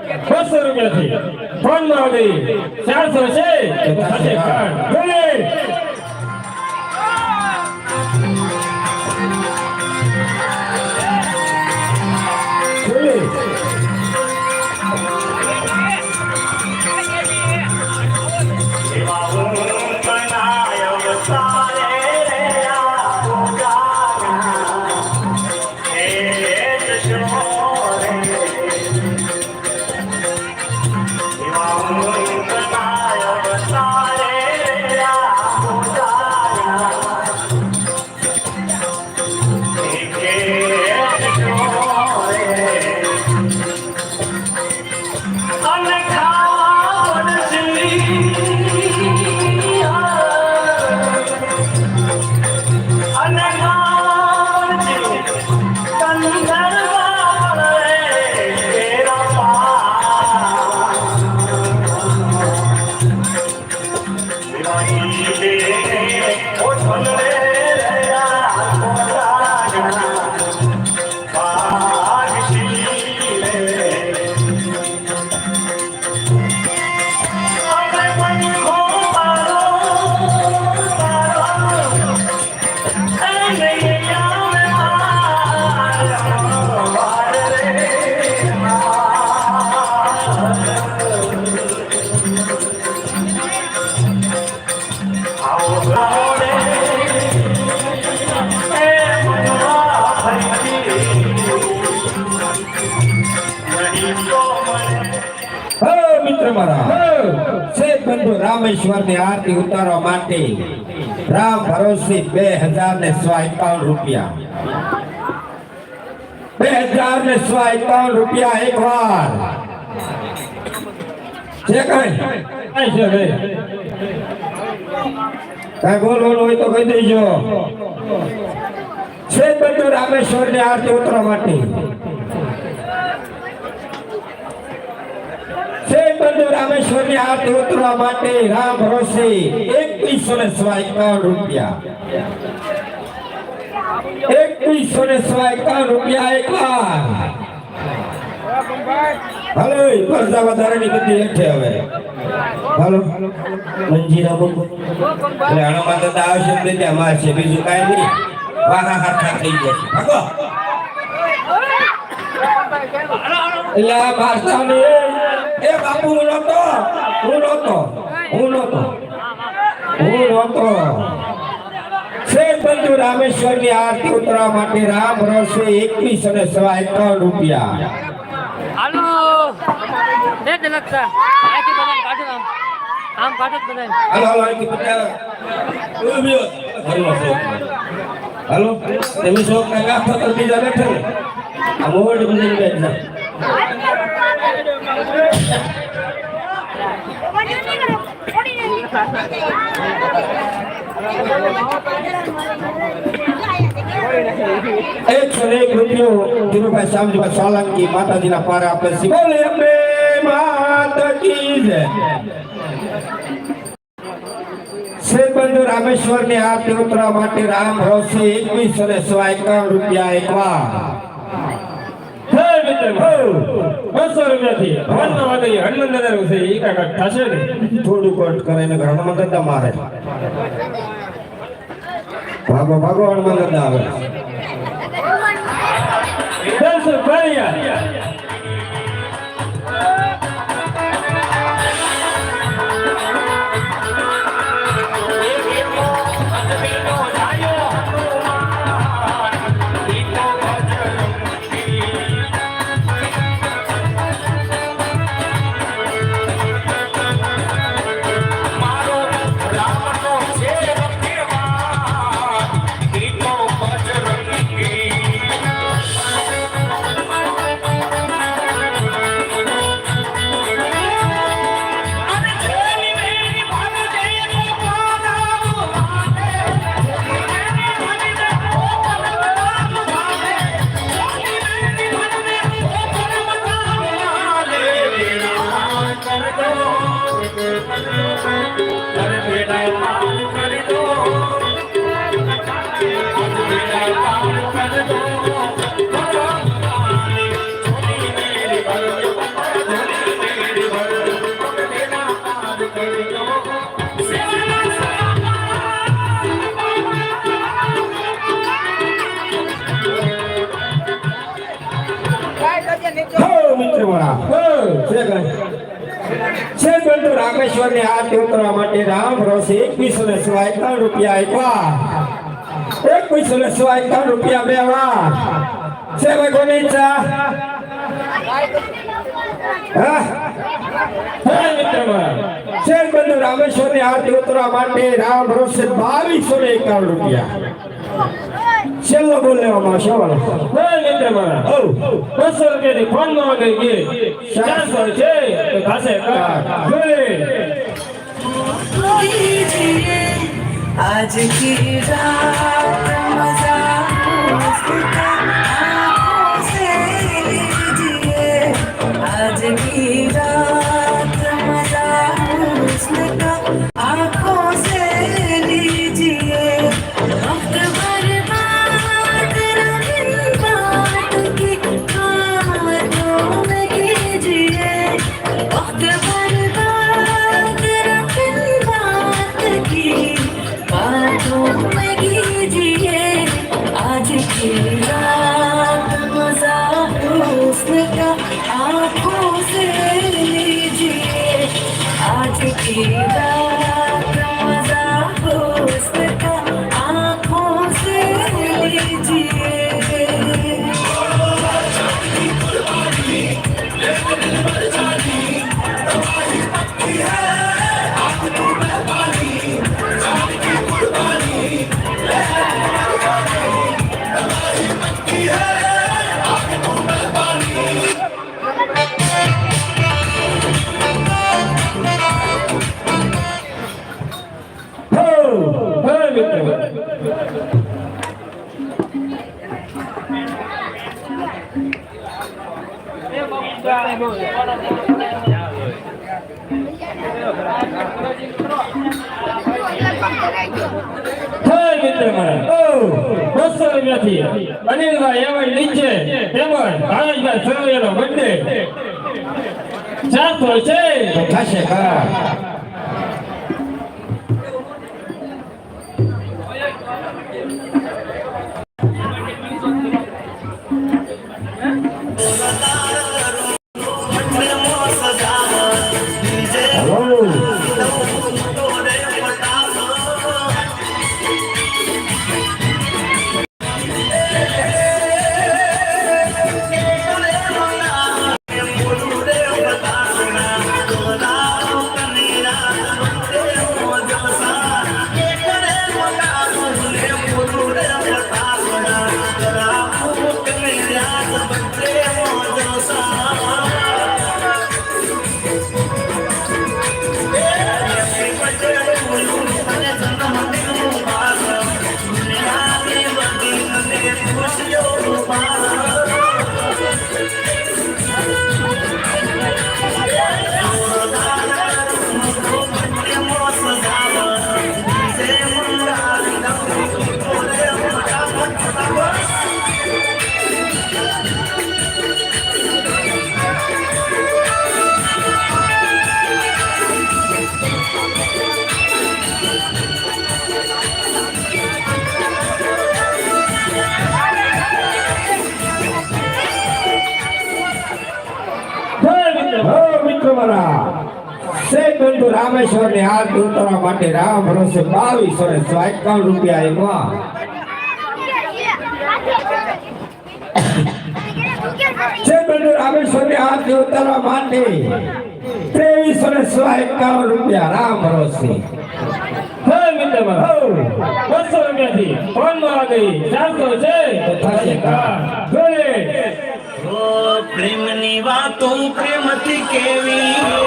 રૂપિયાથી ફોન માં આવી 400 છે સાથે કાર્ડ બોલે રામેશ્વર ની આરતી ઉતારવા માટે રામ ભરોસે 2151 રૂપિયા 2151 રૂપિયા એક વાર છે કઈ છે કઈ બોલવાનું હોય તો કહી દેજો છે બધું રામેશ્વર ની આરતી ઉતારવા માટે રામેશ્વર ની આરતી ઉતરવા માટે રામ ભરોસે 2151 રૂપિયા 2151 રૂપિયા એક વાર હાલો પરસા વધારાની બધી હેઠે હવે હાલો મંજીરા બોલ એટલે આનામાં તો આવશે ને ત્યાં મારશે બીજું કાંઈ નહીં વાહા હાથા થઈ જશે ભાગો એટલે મારતા નહીં એ બાપુ હું નતો શેઠ બંધુ રામેશ્વર ની આરતી ઉતરવા માટે રામ ભરોસે 2151 રૂપિયા હાલો દે લગતા આથી બધાને કાઢો આમ કાઢો બધાને હાલો આથી બધા હાલો તમે શોક ના ગાફો તો બીજા બેઠો આ મોડ બધી બેઠા एक रुपयो धीरूभाई श्यामजी सोलंकी माताजी ना पारा आपे बोले अम्बे माता की जय શેઠ બંધુ રામેશ્વર ની આરતી ઉતરવા માટે રામ ભરોસે 2151 રૂપિયા એક વાર થોડું કટ કરે ને હનુમાન દાદા મારે ભાગો ભાગો હનુમાન દાદા આવે મારા છે કઈ છે બંધુ રામેશ્વરની હાથ ઉતરવા માટે રામ ભરોસે 2151 રૂપિયા આપ્યા 2151 રૂપિયા મેવા છે ભાઈ કોની ઈચ્છા હા મિત્ર મારા છે બંધુ રામેશ્વરની હાથ ઉતરવા માટે રામ ભરોસે 2251 રૂપિયા છેલ્લો બોલ લેવામાં આવશે વાળો મિત્ર મારા 200 રૂપિયાની ફોન માં ગઈ ગઈ 400 છે તો ખાસે आज की रात मजा उसका आँखों से लीजिए आज की रात मजा उसका आँखों से लीजिए वक्त बर्बाद रंगीन बात की बातों में कीजिए वक्त बर्बाद रंगीन बात की बातों में कीजिए आज की रात मजा हुस्न का आँखों से लीजिए आज की रात मजा हुस्न का आँखों से लीजिए અનિલભાઈ એવડ નીચે તેમજ ભાવેશભાઈ સરવૈયાનો બર્થડે 400 છે થશે કા બંધુ રામેશ્વરની હાથ ઉતરવા માટે રામ ભરોસે 2251 રૂપિયા છે બંધુ રામેશ્વરની હાથ ઉતરવા માટે 2351 રૂપિયા રામ ભરોસે મિત્ર 200 રૂપિયાથી ફોન માં ગઈ 400 છે થશે કા પ્રેમની વાતો પ્રેમથી કેવી